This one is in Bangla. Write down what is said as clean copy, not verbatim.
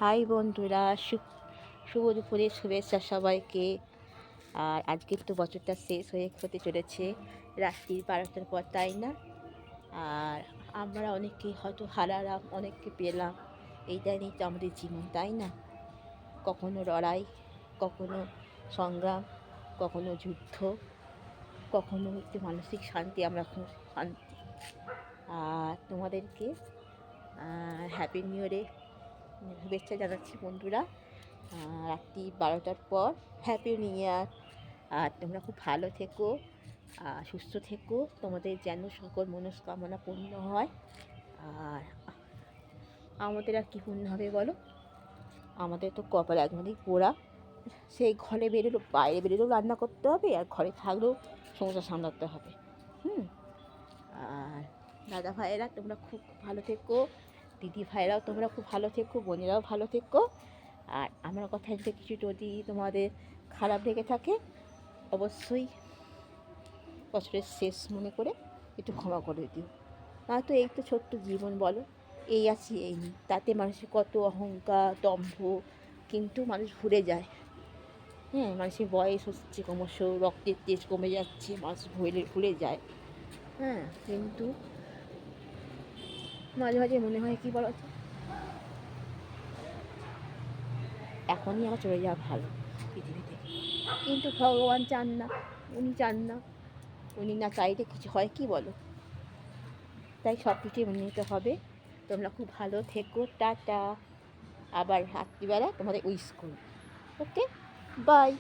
হাই বন্ধুরা, শুভ দুপুরের শুভেচ্ছা সবাইকে। আর আজকের তো বছরটা শেষ হতে চলেছে রাত্রির 12টার পর, তাই না? আর আমরা অনেককে হয়তো হারালাম, অনেককে পেলাম। এইটাই নিয়ে তো আমাদের জীবন, তাই না? কখনো লড়াই, কখনো সংগ্রাম, কখনো যুদ্ধ, কখনো একটু মানসিক শান্তি, আমরা খুব শান্তি। আর তোমাদেরকে হ্যাপি নিউ ইয়ারে শুভেচ্ছা জানাচ্ছি বন্ধুরা। রাত্রি 12টার পর হ্যাপি নিউ ইয়ার। আর তোমরা খুব ভালো থেকো, সুস্থ থেকো, তোমাদের যেন সকল মনস্কামনা পূর্ণ হয়। আর আমাদের আর কী পূর্ণ হবে বলো? আমাদের তো কপাল একমাত্রই পোড়া। সেই ঘরে বেরোলো, বাইরে বেরোলেও রান্না করতে হবে, আর ঘরে থাকলেও সংসার সামলাতে হবে। আর দাদা ভাইয়েরা তোমরা খুব ভালো থেকো, দিদি ভাইয়েরাও তোমরা খুব ভালো থেকো, বোনেরাও ভালো থেকো। আর আমার কথা কিছু যদি তোমাদের খারাপ লেগে থাকে, অবশ্যই বছরের শেষ মনে করে একটু ক্ষমা করে দিও। নয়তো এই তো ছোট্ট জীবন বলো, এই আছি এই নেই, তাতে মানুষের কত অহংকার, দম্ভ, কিন্তু মানুষ ভুলে যায়। মানুষের বয়স হচ্ছে, ক্রমশ রক্তের তেজ কমে যাচ্ছে, মানুষ ভুলে যায়। কিন্তু মাঝে মাঝে মনে হয় কি বলো তো, এখনই আমার চলে যাওয়া ভালো পৃথিবী থেকে। কিন্তু ভগবান চান না, উনি না চাইলে কিছু হয় কি বলো? তাই সব কিছুই মেনে নিতে হবে। তোমরা খুব ভালো থেকো, টাটা। আবার রাত্রিবেলা তোমাদের উইশ করো। ওকে, বাই।